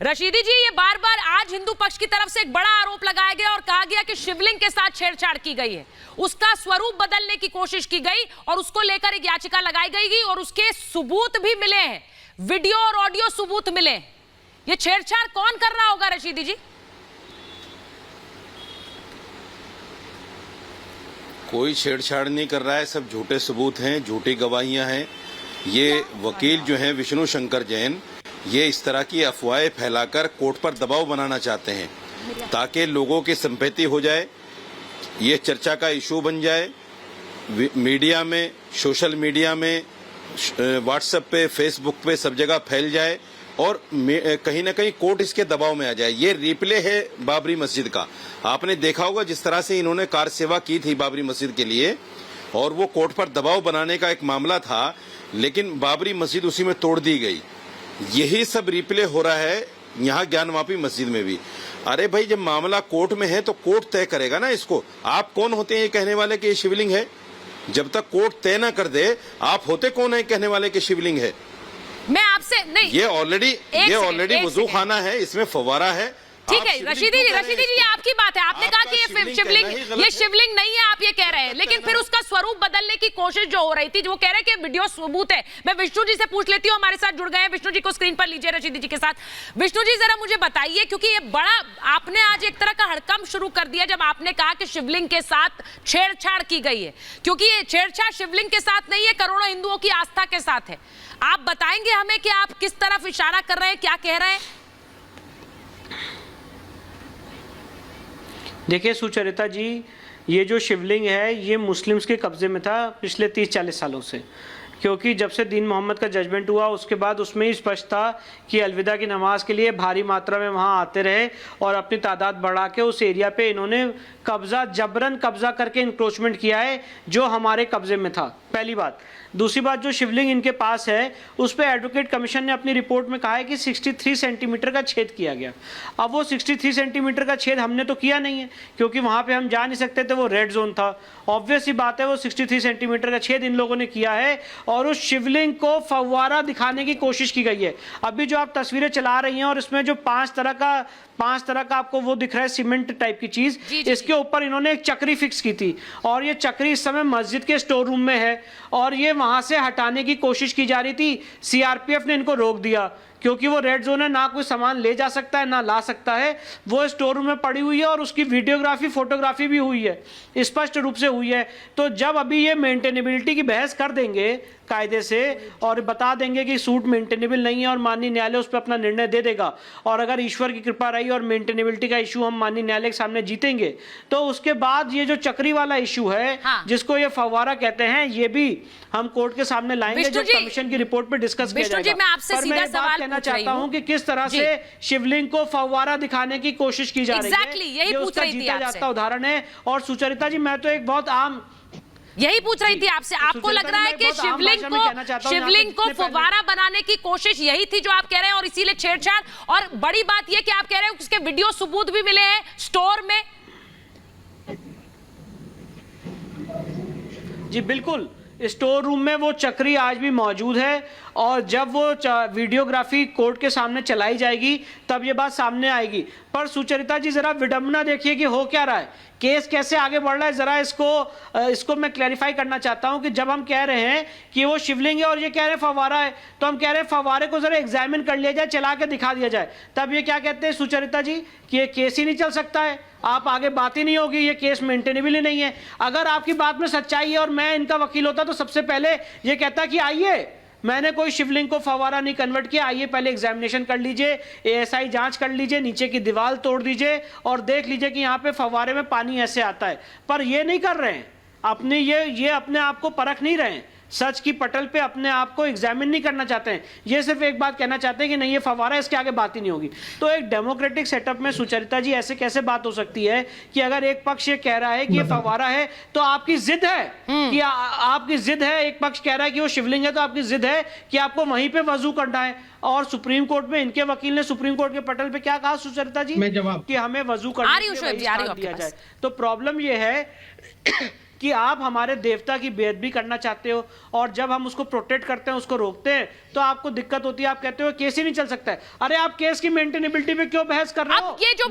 रशीदी जी, ये बार बार आज हिंदू पक्ष की तरफ से एक बड़ा आरोप लगाया गया और कहा गया कि शिवलिंग के साथ छेड़छाड़ की गई है, उसका स्वरूप बदलने की कोशिश की गई और उसको लेकर एक याचिका लगाई गई और उसके सबूत भी मिले हैं, वीडियो और ऑडियो सबूत मिले। ये छेड़छाड़ कौन कर रहा होगा रशीदी जी? कोई छेड़छाड़ नहीं कर रहा है, सब झूठे सबूत हैं, झूठी गवाहियां हैं। ये वकील जो हैं विष्णु शंकर जैन, ये इस तरह की अफवाहें फैलाकर कोर्ट पर दबाव बनाना चाहते हैं ताकि लोगों की संपत्ति हो जाए, ये चर्चा का इशू बन जाए, मीडिया में, सोशल मीडिया में, व्हाट्सएप पे, फेसबुक पे सब जगह फैल जाए और कहीं ना कहीं कोर्ट इसके दबाव में आ जाए। ये रिप्ले है बाबरी मस्जिद का, आपने देखा होगा जिस तरह से इन्होंने कार सेवा की थी बाबरी मस्जिद के लिए और वो कोर्ट पर दबाव बनाने का एक मामला था, लेकिन बाबरी मस्जिद उसी में तोड़ दी गई। यही सब रिप्ले हो रहा है यहाँ ज्ञानवापी मस्जिद में भी। अरे भाई, जब मामला कोर्ट में है तो कोर्ट तय करेगा ना इसको। आप कौन होते हैं ये कहने वाले कि ये शिवलिंग है? जब तक कोर्ट तय ना कर दे, आप होते कौन है कहने वाले कि शिवलिंग है? मैं आपसे नहीं, ये ऑलरेडी वजू खाना है, इसमें फव्वारा है। ठीक है रशीदी जी, ये आपकी बात है, आपने कहा कि ये शिवलिंग नहीं है, आप ये कह रहे हैं, लेकिन फिर उसका स्वरूप बदलने की कोशिश जो हो रही थी, जो वो कह रहे हैं कि वीडियो सबूत है। मैं विष्णु जी से पूछ लेती हूँ, हमारे साथ जुड़ गए हैं, विष्णु जी को स्क्रीन पर लीजिए रशीदी जी के साथ। विष्णु जी, जरा मुझे बताइए, क्योंकि ये बड़ा आपने आज एक तरह का हड़कंप शुरू कर दिया जब आपने कहा कि शिवलिंग के साथ छेड़छाड़ की गई है, क्योंकि ये छेड़छाड़ शिवलिंग के साथ नहीं है, करोड़ों हिंदुओं की आस्था के साथ है। आप बताएंगे हमें कि आप किस तरफ इशारा कर रहे हैं, क्या कह रहे हैं? देखिए सुचरिता जी, ये जो शिवलिंग है ये मुस्लिम्स के कब्जे में था पिछले 30-40 सालों से, क्योंकि जब से दीन मोहम्मद का जजमेंट हुआ उसके बाद उसमें ही स्पष्ट था कि अलविदा की नमाज के लिए भारी मात्रा में वहाँ आते रहे और अपनी तादाद बढ़ा के उस एरिया पे इन्होंने जबरन कब्जा करके इंक्रोचमेंट किया है जो हमारे कब्जे में था, पहली बात। दूसरी बात, जो शिवलिंग इनके पास है उस पर एडवोकेट कमीशन ने अपनी रिपोर्ट में कहा है कि 63 सेंटीमीटर का छेद किया गया। अब वो 63 सेंटीमीटर का छेद हमने तो किया नहीं है, क्योंकि वहाँ पे हम जा नहीं सकते थे, वो रेड जोन था। ऑब्वियस सी बात है, वो 63 सेंटीमीटर का छेद इन लोगों ने किया है और उस शिवलिंग को फव्वारा दिखाने की कोशिश की गई है। अभी जो आप तस्वीरें चला रही हैं और इसमें जो पांच तरह का आपको वो दिख रहा है सीमेंट टाइप की चीज, इसके ऊपर इन्होंने एक चक्री फिक्स की थी और ये चक्री इस समय मस्जिद के स्टोर रूम में है और ये वहां से हटाने की कोशिश की जा रही थी। सीआरपीएफ ने इनको रोक दिया क्योंकि वो रेड जोन है, ना कोई सामान ले जा सकता है ना ला सकता है। वो स्टोर रूम में पड़ी हुई है और उसकी वीडियोग्राफी फोटोग्राफी भी हुई है, स्पष्ट रूप से हुई है। तो जब अभी ये मेंटेनेबिलिटी की बहस कर देंगे कायदे से और बता देंगे कि सूट मेंटेनेबल नहीं है और माननीय न्यायालय उस पर अपना निर्णय दे देगा, और अगर ईश्वर की कृपा रही और मेंटेनेबिलिटी का इशू हम माननीय न्यायालय के सामने जीतेंगे, तो उसके बाद ये जो चक्री वाला इशू है, जिसको ये फव्वारा कहते हैं, ये भी हम कोर्ट के सामने लाएंगे जब कमीशन की रिपोर्ट पर डिस्कस किया जाएगा। मैं आपसे सीधा सवाल कहना चाहता हूं कि किस तरह से शिवलिंग को फव्वारा दिखाने की कोशिश की जा रही है, यही पूछ रही थी आपसे। जाता उदाहरण है। और सुचरिता जी, मैं तो एक बहुत आम यही पूछ रही थी आपसे, आपको लग रहा है कि शिवलिंग को फव्वारा बनाने की कोशिश यही थी जो आप कह रहे हैं और इसीलिए छेड़छाड़? और बड़ी बात यह कि आप कह रहे हैं उसके वीडियो सबूत भी मिले हैं स्टोर में। जी बिल्कुल, स्टोर रूम में वो चक्री आज भी मौजूद है और जब वो वीडियोग्राफी कोर्ट के सामने चलाई जाएगी तब ये बात सामने आएगी। पर सुचरिता जी, जरा विडंबना देखिए कि हो क्या रहा है, केस कैसे आगे बढ़ रहा है। जरा इसको मैं क्लैरिफाई करना चाहता हूं कि जब हम कह रहे हैं कि वो शिवलिंग है और ये कह रहे हैं फव्वारा है, तो हम कह रहे हैं फव्वारे को जरा एग्जामिन कर लिया जाए, चला के दिखा दिया जाए, तब ये क्या कहते हैं सुचरिता जी कि ये केस ही नहीं चल सकता है, आप आगे बात ही नहीं होगी, ये केस मेंटेनेबल ही नहीं है। अगर आपकी बात में सच्चाई है और मैं इनका वकील होता तो सबसे पहले ये कहता कि आइए, मैंने कोई शिवलिंग को फव्वारा नहीं कन्वर्ट किया, आइए पहले एग्जामिनेशन कर लीजिए, एएसआई जांच कर लीजिए, नीचे की दीवार तोड़ दीजिए और देख लीजिए कि यहाँ पे फव्वारे में पानी ऐसे आता है। पर ये नहीं कर रहे हैं, अपने ये अपने आप को परख नहीं रहे हैं, सच की पटल पे अपने आप को एग्जामिन नहीं करना चाहते हैं। ये सिर्फ एक बात कहना चाहते हैं कि नहीं ये फव्वारा, इसके आगे बात ही नहीं होगी। तो एक डेमोक्रेटिक सेटअप में सुचरिता जी ऐसे कैसे बात हो सकती है कि अगर एक पक्ष ये कह रहा है कि ये फव्वारा है तो आपकी जिद है कि आपकी जिद है, एक पक्ष कह रहा है कि वो शिवलिंग है तो आपकी जिद है कि आपको वहीं पे वजू करना है। और सुप्रीम कोर्ट में इनके वकील ने सुप्रीम कोर्ट के पटल पे क्या कहा सुचरिता जी, कि हमें वजू करने दिया जाए। तो प्रॉब्लम ये है कि आप हमारे देवता की बेअदबी करना चाहते हो, और जब हम उसको प्रोटेक्ट करते हैं, उसको रोकते हैं, तो आपको दिक्कत होती है। आप कहते हो केस ही नहीं चल सकता है। अरे आप केस की मेंटेनेबिलिटी पे क्यों बहस कर रहे हो? अब ये जो